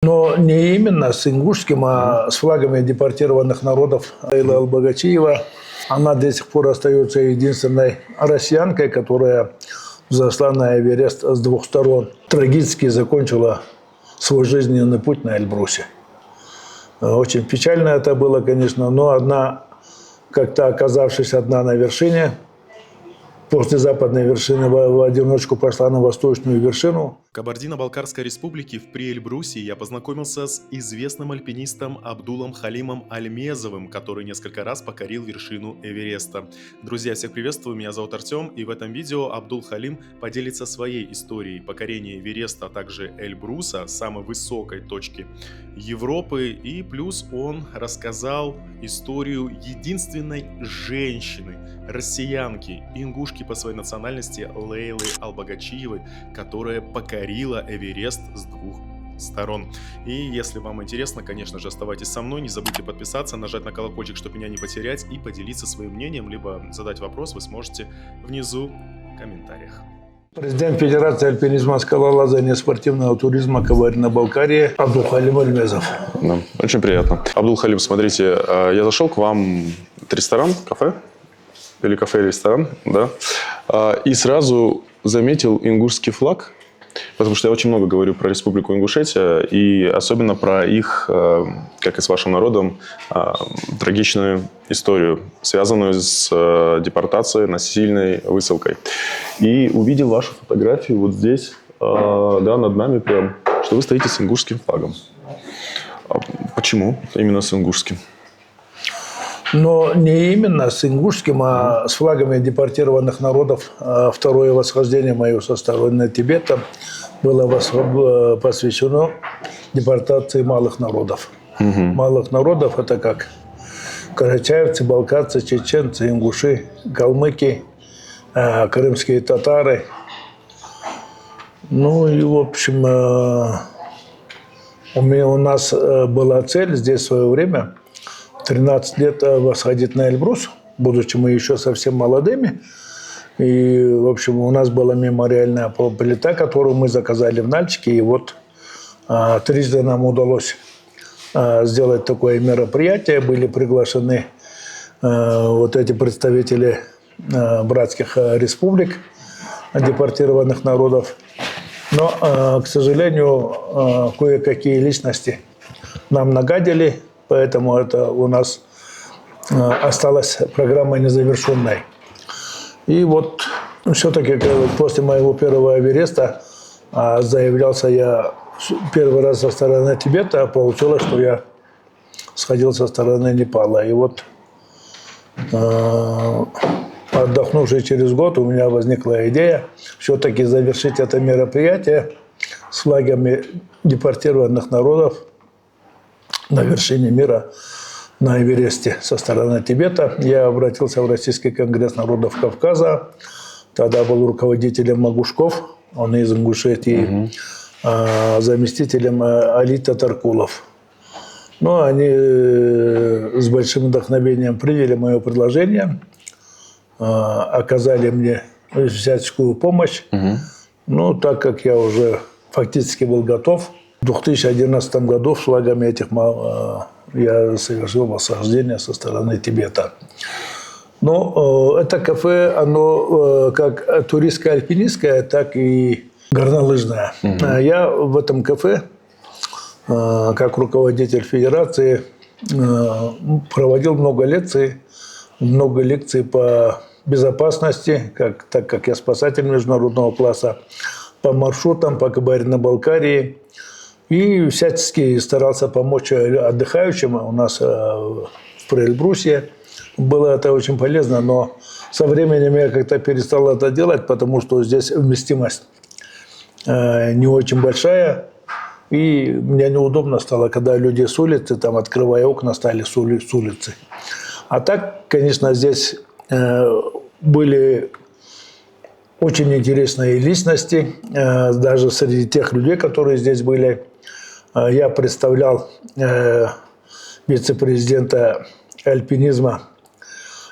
Но не именно с ингушским, а с флагами депортированных народов. Лейла Албогачиева, она до сих пор остается единственной россиянкой, которая взошла на Эверест с двух сторон. Трагически закончила свой жизненный путь на Эльбрусе. Очень печально это было, конечно, но одна, как-то оказавшись одна на вершине, после западной вершины в одиночку пошла на восточную вершину. В Кабардино-Балкарской республике в Приэльбрусе я познакомился с известным альпинистом Абдулом Халимом Альмезовым, который несколько раз покорил вершину Эвереста. Друзья, всех приветствую, меня зовут Артем, и в этом видео Абдул Халим поделится своей историей покорения Эвереста, а также Эльбруса, самой высокой точки Европы, и плюс он рассказал историю единственной женщины, россиянки, ингушки по своей национальности Лейлы Албогачиевой, которая покорила Эверест с двух сторон. И если вам интересно, конечно же, оставайтесь со мной, не забудьте подписаться, нажать на колокольчик, чтобы меня не потерять, и поделиться своим мнением, либо задать вопрос вы сможете внизу в комментариях. Президент Федерации альпинизма, скалолазания и спортивного туризма Кабардино-Балкарии Абдул Халим Альмезов. Да, очень приятно. Абдул Халим, смотрите, я зашел к вам в ресторан, кафе, или кафе-ресторан, да, и сразу заметил ингушский флаг, потому что я очень много говорю про Республику Ингушетия, и особенно про их, как и с вашим народом, трагичную историю, связанную с депортацией, насильной высылкой. И увидел вашу фотографию вот здесь, да, над нами прям, что вы стоите с ингушским флагом. Почему именно с ингушским? Но не именно с ингушским, а с флагами депортированных народов. Второе восхождение мое со стороны Тибета было посвящено депортации малых народов. Малых народов – это как карачаевцы, балкарцы, чеченцы, ингуши, калмыки, крымские татары. Ну и, в общем, у нас была цель здесь в свое время 13 лет восходить на Эльбрус, будучи мы еще совсем молодыми. И, в общем, у нас была мемориальная плита, которую мы заказали в Нальчике. И вот трижды нам удалось сделать такое мероприятие. Были приглашены вот эти представители братских республик, депортированных народов. Но, к сожалению, кое-какие личности нам нагадили. Поэтому это у нас осталась программа незавершенной. И вот все-таки после моего первого Эвереста заявлялся я первый раз со стороны Тибета, а получилось, что я сходил со стороны Непала. И вот отдохнувший через год, у меня возникла идея все-таки завершить это мероприятие с флагами депортированных народов на вершине мира на Эвересте со стороны Тибета. Я обратился в Российский конгресс народов Кавказа. Тогда был руководителем Магушков, он из Ингушетии, заместителем Али Татаркулов. Но они с большим вдохновением приняли мое предложение, оказали мне всяческую помощь. Ну, так как я уже фактически был готов, в 2011 году с флагами этих я совершил восхождение со стороны Тибета. Но это кафе, оно как туристско-альпинистское, так и горнолыжное. Я в этом кафе, как руководитель федерации, проводил много лекций по безопасности, так как я спасатель международного класса, по маршрутам, по Кабардино-Балкарии. И всячески старался помочь отдыхающим. У нас в Приэльбрусе было это очень полезно, но со временем я как-то перестал это делать, потому что здесь вместимость не очень большая. И мне неудобно стало, когда люди с улицы, там, открывая окна, стали с улицы. А так, конечно, здесь были очень интересные личности, даже среди тех людей, которые здесь были. Я представлял вице-президента альпинизма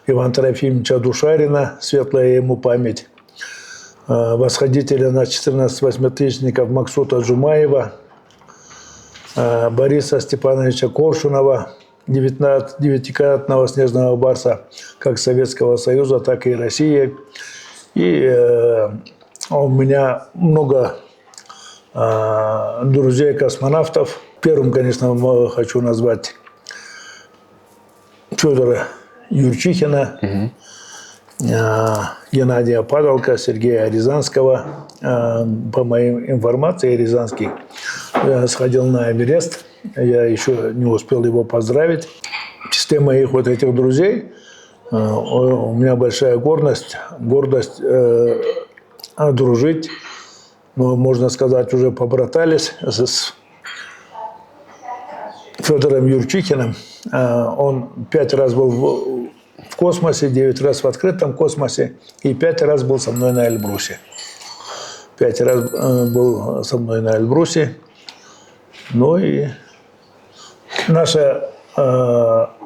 Ивана Трофимовича Душарина, светлая ему память, восходителя на 14 восьмитысячников Максута Джумаева, Бориса Степановича Коршунова, девятикратного снежного барса как Советского Союза, так и России. И у меня много друзей-космонавтов. Первым, конечно, хочу назвать Федора Юрчихина, Геннадия Падалка, Сергея Рязанского. По моей информации, Рязанский сходил на Эверест. Я еще не успел его поздравить. В числе моих вот этих друзей у меня большая гордость дружить. Ну, можно сказать, уже побратались с Федором Юрчихиным. Он 5 раз был в космосе, 9 раз в открытом космосе и 5 раз был со мной на Эльбрусе. 5 раз был со мной на Эльбрусе. Ну и наша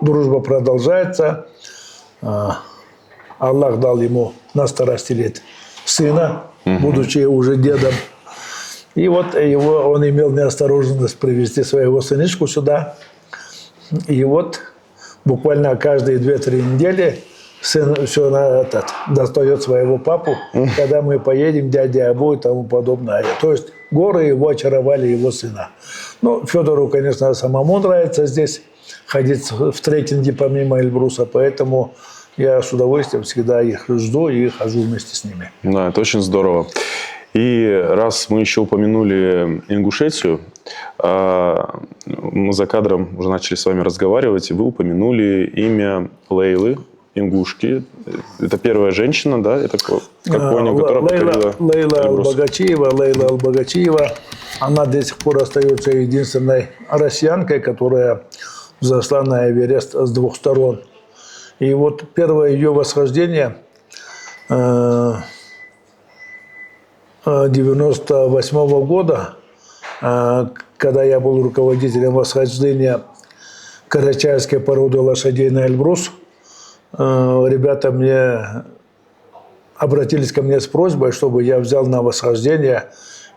дружба продолжается. Аллах дал ему на старости лет сына, будучи уже дедом. И вот он имел неосторожность привезти своего сынишку сюда. И вот буквально каждые 2-3 недели сын все достает своего папу, когда мы поедем, дядя Абу и тому подобное. То есть горы его очаровали его сына. Ну, Федору, конечно, самому нравится здесь ходить в трекинге помимо Эльбруса, поэтому я с удовольствием всегда их жду и хожу вместе с ними. Да, это очень здорово. И раз мы еще упомянули Ингушетию, мы за кадром уже начали с вами разговаривать, и вы упомянули имя Лейлы, ингушки. Это первая женщина, да, я как понял, которая покорила Лейла Албагачиева. Она до сих пор остается единственной россиянкой, которая взошла на Эверест с 2 сторон. И вот первое ее восхождение 1998 года, когда я был руководителем восхождения карачаевской породы лошадей на Эльбрус, ребята обратились ко мне с просьбой, чтобы я взял на восхождение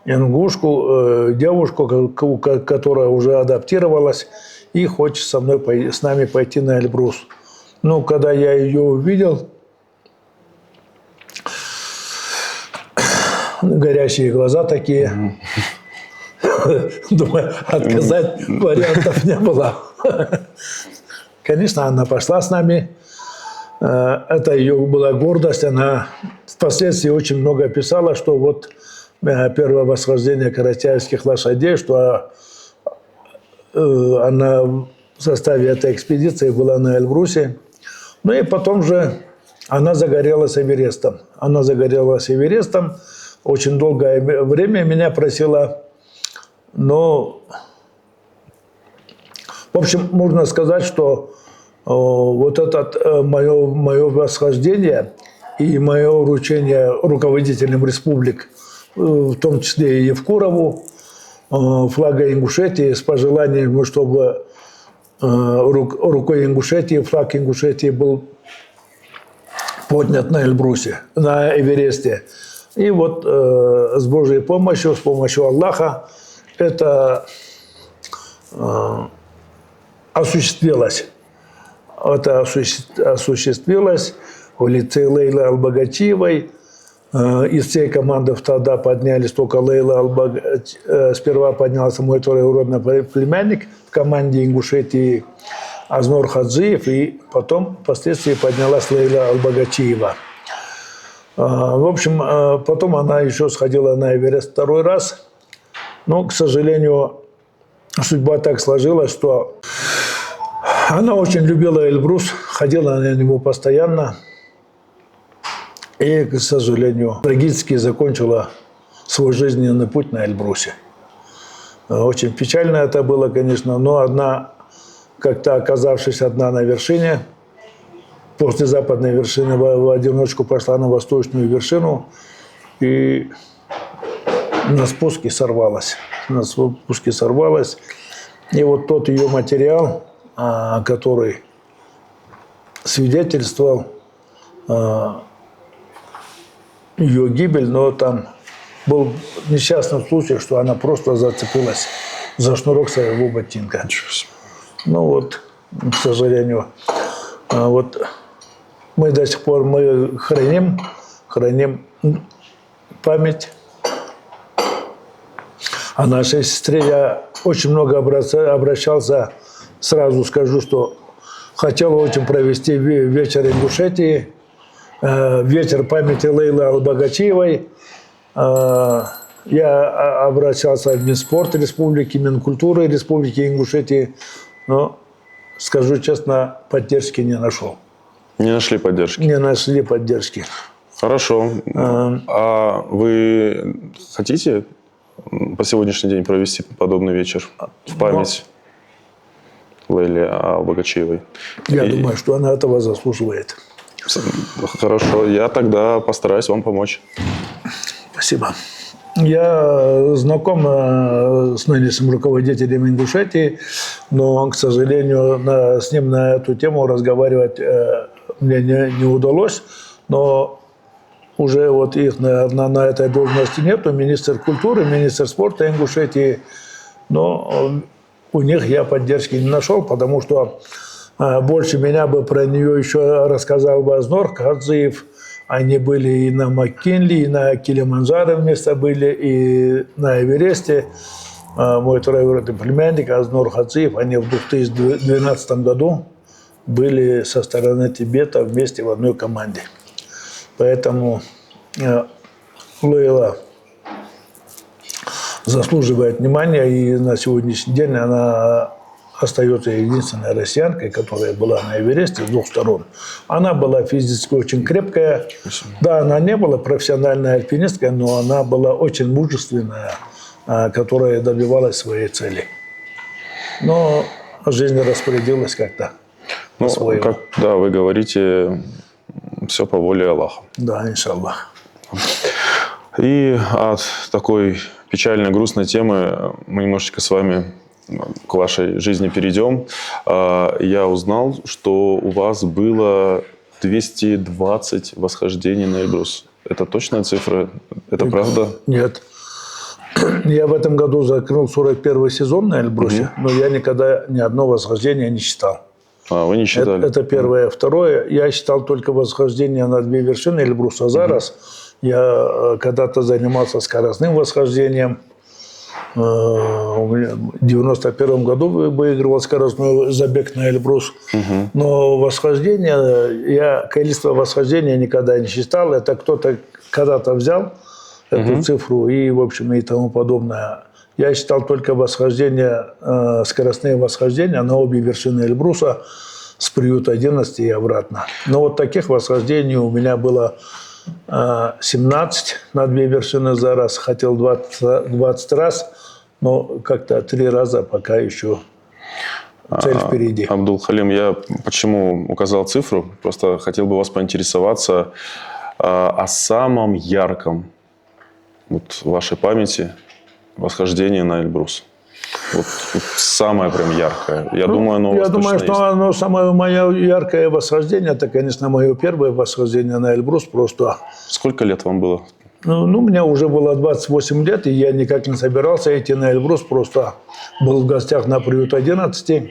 ингушку, девушку, которая уже адаптировалась и хочет с нами пойти на Эльбрус. Ну, когда я ее увидел, горящие глаза такие, думаю, отказать вариантов не было. Конечно, она пошла с нами. Это ее была гордость. Она впоследствии очень много писала, что вот первое восхождение карачаевских лошадей, что она в составе этой экспедиции была на Эльбрусе. Ну и потом же она загорелась Эверестом. Очень долгое время меня просила. Но, в общем, можно сказать, что вот это мое восхождение и мое вручение руководителям республик, в том числе и Евкурову, флага Ингушетии, с пожеланием, чтобы рукой Ингушетии, флаг Ингушетии был поднят на Эльбрусе, на Эвересте. И вот с Божьей помощью, с помощью Аллаха это осуществилось. Это осуществилось в лице Лейлы Албагачиевой. Из всей команды тогда поднялись только Лейла Албагачиева. Сперва поднялся мой троюродный племянник в команде Ингушетии Азнор Хаджиев, и потом впоследствии поднялась Лейла Албагачиева. В общем, потом она еще сходила на Эверест 2-й раз. Но, к сожалению, судьба так сложилась, что она очень любила Эльбрус, ходила на него постоянно. И, к сожалению, трагически закончила свой жизненный путь на Эльбрусе. Очень печально это было, конечно, но как-то оказавшись одна на вершине, после западной вершины в одиночку пошла на восточную вершину и на спуске сорвалась. И вот тот ее материал, который свидетельствовал ее гибель, но там был несчастный случай, что она просто зацепилась за шнурок своего ботинка. Ну вот, к сожалению, вот мы до сих пор храним память о нашей сестре. Я очень много обращался, сразу скажу, что хотел очень провести вечер Ингушетии, вечер памяти Лейлы Албагачиевой. Я обращался в Минспорт Республики, Минкультуры Республики Ингушетии, но, скажу честно, поддержки не нашел. Не нашли поддержки? Не нашли поддержки. Хорошо. А вы хотите по сегодняшний день провести подобный вечер в память Лейли Албагачиевой? Я думаю, что она этого заслуживает. Хорошо, я тогда постараюсь вам помочь. Спасибо. Я знаком с нынешним руководителем Ингушетии, но, к сожалению, с ним на эту тему разговаривать мне не удалось. Но уже вот их на этой должности нету. Министр культуры, министр спорта Ингушетии. Но у них я поддержки не нашел, потому что больше меня бы про нее еще рассказал бы Азнор Хадзиев. Они были и на Маккинли, и на Килиманджаро вместе были, и на Эвересте. Мой троюродный племянник Азнор Хадзиев, они в 2012 году были со стороны Тибета вместе в одной команде. Поэтому Лейла заслуживает внимания, и на сегодняшний день она остается единственной россиянкой, которая была на Эвересте с двух сторон. Она была физически очень крепкая. Да, она не была профессиональной альпинисткой, но она была очень мужественная, которая добивалась своей цели. Но жизнь распорядилась как-то по-своему. Как, да, вы говорите, все по воле Аллаха. Да, иншаллах. И от такой печальной, грустной темы мы немножечко с вами к вашей жизни перейдем. Я узнал, что у вас было 220 восхождений на Эльбрус. Это точная цифра? Это правда? Нет. Я в этом году закрыл 41-й сезон на Эльбрусе, но я никогда ни одно восхождение не считал. Вы не считали? Это первое. Второе, я считал только восхождение на две вершины Эльбруса. Зараз я когда-то занимался скоростным восхождением. В 91 году выигрывал скоростной забег на Эльбрус. Но восхождение, количество восхождения никогда не считал. Это кто-то когда-то взял эту цифру и, в общем, и тому подобное. Я считал только восхождение, скоростные восхождения на обе вершины Эльбруса с приюта 11 и обратно. Но вот таких восхождений у меня было 17 на две вершины за раз. Хотел 20 раз, но как-то 3 раза пока еще цель впереди. Абдул Халим, я почему указал цифру? Просто хотел бы вас поинтересоваться о самом ярком в вашей памяти восхождение на Эльбрус. Вот самое прям яркое. Я думаю, оно у вас точно есть. Что самое мое яркое восхождение, это, конечно, мое первое восхождение на Эльбрус. Просто. Сколько лет вам было? Ну, мне уже было 28 лет, и я никак не собирался идти на Эльбрус. Просто был в гостях на приют 11.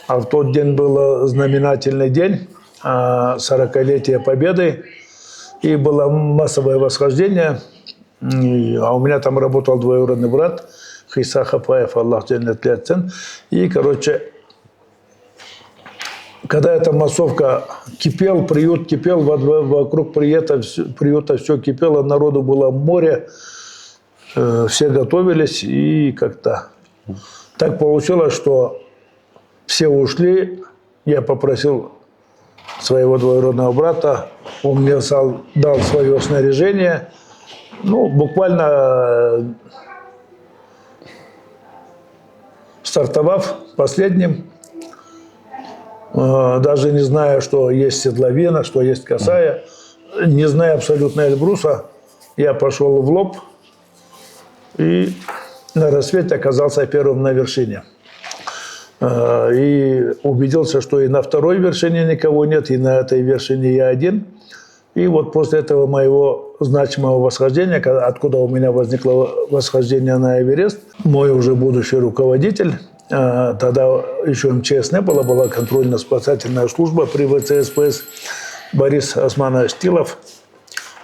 А в тот день был знаменательный день, 40-летие Победы. И было массовое восхождение. А у меня там работал двоюродный брат Хиса Хапаев, Аллах джаннат лятцен. И, короче, когда эта массовка кипел, приют кипел, вокруг приюта все кипело, народу было море, все готовились, и как-то так получилось, что все ушли. Я попросил своего двоюродного брата, он мне дал свое снаряжение. Ну, буквально стартовав последним, даже не зная, что есть седловина, что есть косая, не зная абсолютно Эльбруса, я пошел в лоб и на рассвете оказался первым на вершине. И убедился, что и на второй вершине никого нет, и на этой вершине я один. И вот после этого моего значимого восхождения, откуда у меня возникло восхождение на Эверест, мой уже будущий руководитель, тогда еще МЧС не было, была контрольно-спасательная служба при ВЦСПС, Борис Османович Тилов,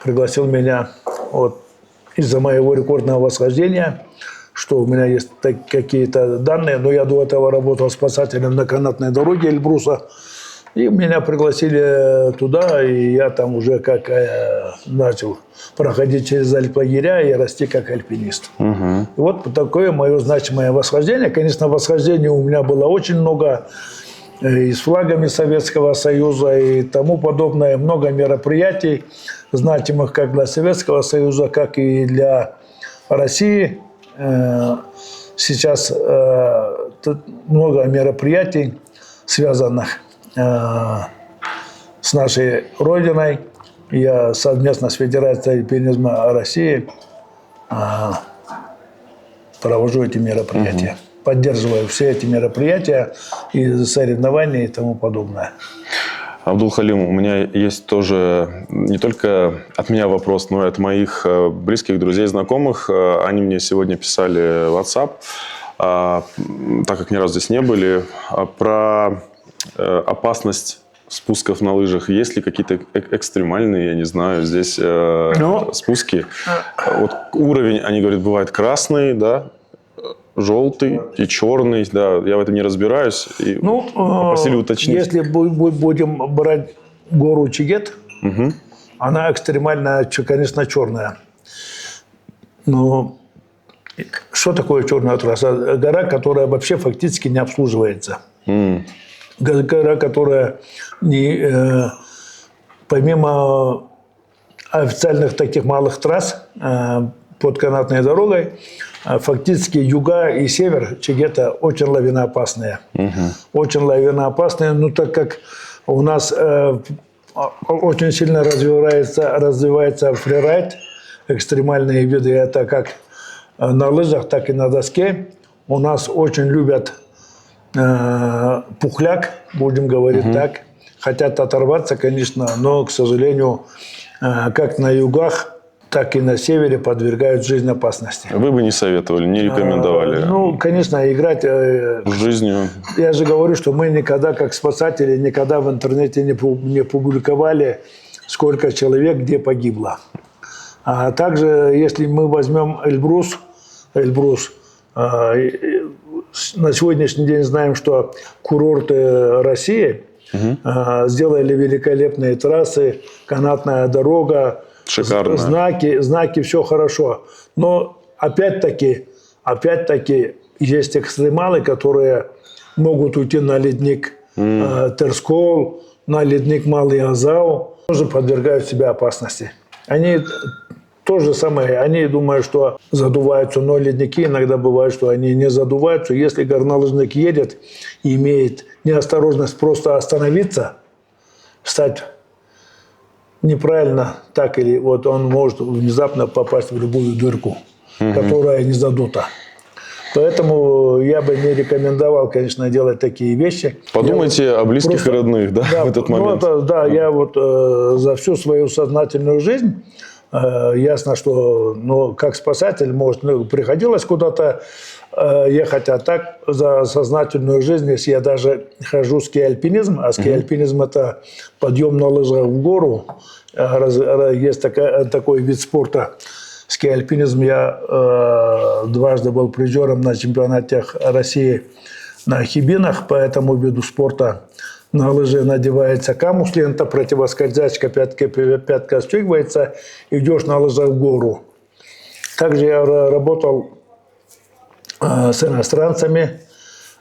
пригласил меня вот, из-за моего рекордного восхождения, что у меня есть какие-то данные, но я до этого работал спасателем на канатной дороге Эльбруса, и меня пригласили туда, и я там уже как начал проходить через альплагеря и расти как альпинист. И вот такое мое значимое восхождение. Конечно, восхождений у меня было очень много, и с флагами Советского Союза и тому подобное. Много мероприятий, значимых как для Советского Союза, как и для России. Сейчас много мероприятий, связанных с нашей Родиной. Я совместно с Федерацией альпинизма России провожу эти мероприятия. Поддерживаю все эти мероприятия и соревнования и тому подобное. Абдул-Халим, у меня есть тоже не только от меня вопрос, но и от моих близких друзей, знакомых. Они мне сегодня писали в WhatsApp, так как ни разу здесь не были, про опасность спусков на лыжах. Есть ли какие-то экстремальные, я не знаю, здесь спуски? Вот уровень, они говорят, бывает красный, да, желтый и черный, да, я в этом не разбираюсь. И попросили уточнить. Если будем брать гору Чигет, она экстремально, конечно, черная. Но что такое черная трасса? Гора, которая вообще фактически не обслуживается. Гора, которая помимо официальных таких малых трасс под канатной дорогой, фактически юга и север Чигета очень лавиноопасные. Очень лавиноопасные, но так как у нас очень сильно развивается фрирайд, экстремальные виды, это как на лыжах, так и на доске. У нас очень любят пухляк, будем говорить так. Хотят оторваться, конечно, но, к сожалению, как на югах, так и на севере подвергают жизнь опасности. Вы бы не советовали, не рекомендовали? Ну, конечно, играть жизнью. Я же говорю, что мы никогда, как спасатели, никогда в интернете не публиковали, сколько человек где погибло. А также, если мы возьмем Эльбрус, на сегодняшний день знаем, что курорты России сделали великолепные трассы, канатная дорога, шикарно. Знаки, все хорошо. Но опять-таки есть экстремалы, которые могут уйти на ледник Терскол, на ледник Малый Азау, тоже подвергают себя опасности. Они то же самое, они думают, что задуваются, но ледники иногда бывают, что они не задуваются. Если горнолыжник едет и имеет неосторожность просто остановиться, встать неправильно, так или вот он может внезапно попасть в любую дырку, которая не задута. Поэтому я бы не рекомендовал, конечно, делать такие вещи. Подумайте о близких и родных, да, в этот момент. Я вот за всю свою сознательную жизнь, ясно, что как спасатель, может, приходилось куда-то ехать, а так за сознательную жизнь, если я даже хожу ски-альпинизм, а ски-альпинизм – это подъем на лыжах в гору, есть такой вид спорта. Ски-альпинизм, я дважды был призером на чемпионатах России на Хибинах, по этому виду спорта. На лыжи надевается камуш, лента, противоскользячка, пятка стягивается, идешь на лыжах в гору. Также я работал с иностранцами.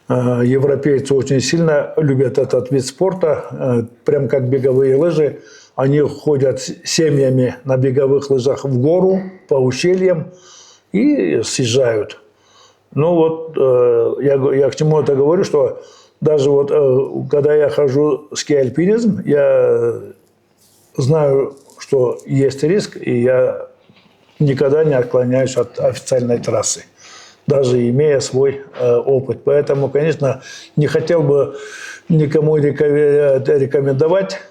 Европейцы очень сильно любят этот вид спорта, прям как беговые лыжи. Они ходят семьями на беговых лыжах в гору, по ущельям и съезжают. Ну вот, я к чему это говорю, что даже вот, когда я хожу в ски-альпинизм, я знаю, что есть риск, и я никогда не отклоняюсь от официальной трассы, даже имея свой опыт. Поэтому, конечно, не хотел бы никому рекомендовать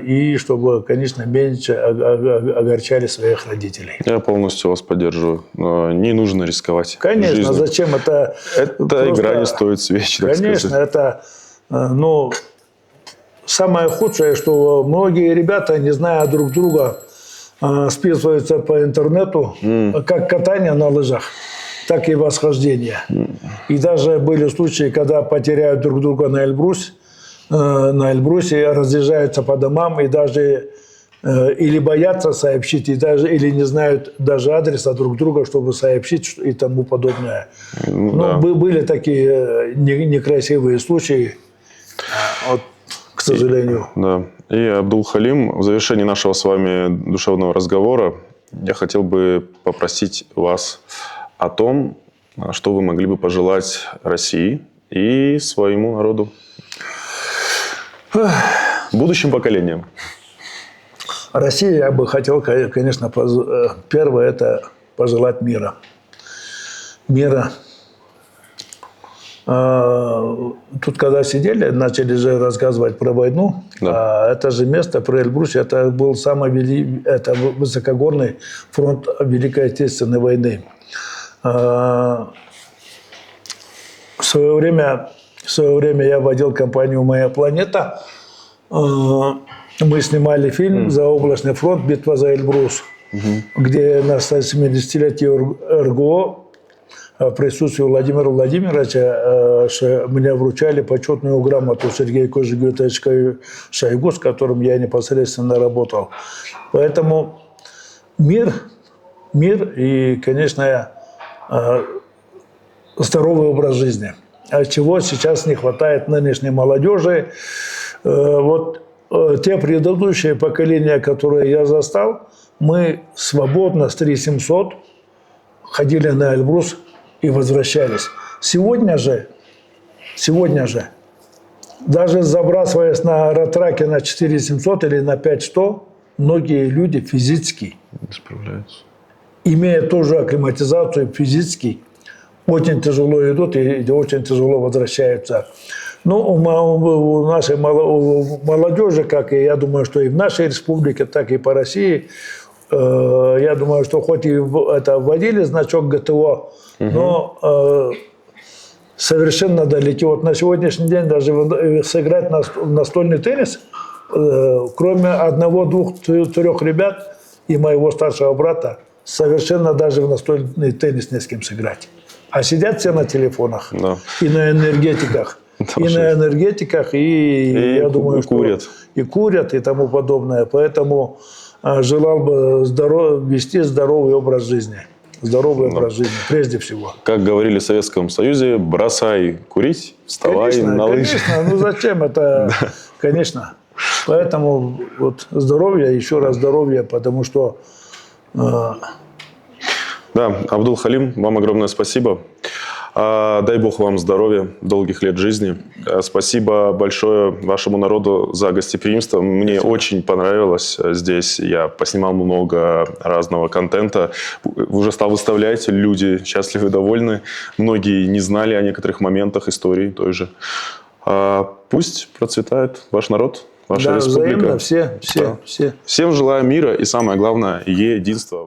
и чтобы, конечно, меньше огорчали своих родителей. Я полностью вас поддерживаю. Не нужно рисковать. Конечно, жизнью. зачем это? Эта игра не стоит свеч, так Конечно, сказать. это, ну, самое худшее, что многие ребята, не зная друг друга, списываются по интернету, как катание на лыжах, так и восхождение. И даже были случаи, когда потеряют друг друга на Эльбрусе, разъезжаются по домам и даже или боятся сообщить, или не знают даже адреса друг друга, чтобы сообщить и тому подобное. Да. Были такие некрасивые случаи, вот, к сожалению. Да. И, Абдул Халим, в завершении нашего с вами душевного разговора я хотел бы попросить вас о том, что вы могли бы пожелать России и своему народу, будущим поколениям. России я бы хотел, конечно, первое – это пожелать мира. Мира. Тут, когда сидели, начали же рассказывать про войну. Да. Это же место, про Эльбрус, это был самый это высокогорный фронт Великой Отечественной войны. В свое время я водил компанию «Моя планета». Мы снимали фильм «Заоблачный фронт. Битва за Эльбрус», где на 170-летие РГО в присутствии Владимира Владимировича мне вручали почетную грамоту Сергея Кожегетовича Шойгу, с которым я непосредственно работал. Поэтому мир и, конечно, здоровый образ жизни. А чего сейчас не хватает нынешней молодежи. Вот те предыдущие поколения, которые я застал, мы свободно с 3700 ходили на Эльбрус и возвращались. Сегодня же, даже забрасываясь на ратраке на 4700 или на 5100, многие люди физически, Справляются. имея ту же акклиматизацию физически, очень тяжело идут и очень тяжело возвращаются. Ну, у нашей молодежи, как и я думаю, что и в нашей республике, так и по России, я думаю, что хоть и это вводили значок ГТО, но совершенно далеки. Вот на сегодняшний день даже сыграть в настольный теннис, кроме одного, двух, трех ребят и моего старшего брата, совершенно даже в настольный теннис не с кем сыграть. А сидят все на телефонах и на энергетиках. И я думаю, курят. Что и курят, и тому подобное. Поэтому желал бы вести здоровый образ жизни. Здоровый образ жизни, прежде всего. Как говорили в Советском Союзе, бросай курить, вставай на лыжи. Конечно, ну зачем это? Конечно. Поэтому вот здоровье, еще раз здоровье, потому что... Да, Абдул Халим, вам огромное спасибо. Дай Бог вам здоровья, долгих лет жизни. Спасибо большое вашему народу за гостеприимство. Мне очень понравилось здесь. Я поснимал много разного контента. Уже стал выставлять. Люди счастливы и довольны. Многие не знали о некоторых моментах истории той же. Пусть процветает ваш народ, ваша республика. Взаимно, все. Всем желаю мира и, самое главное, единства.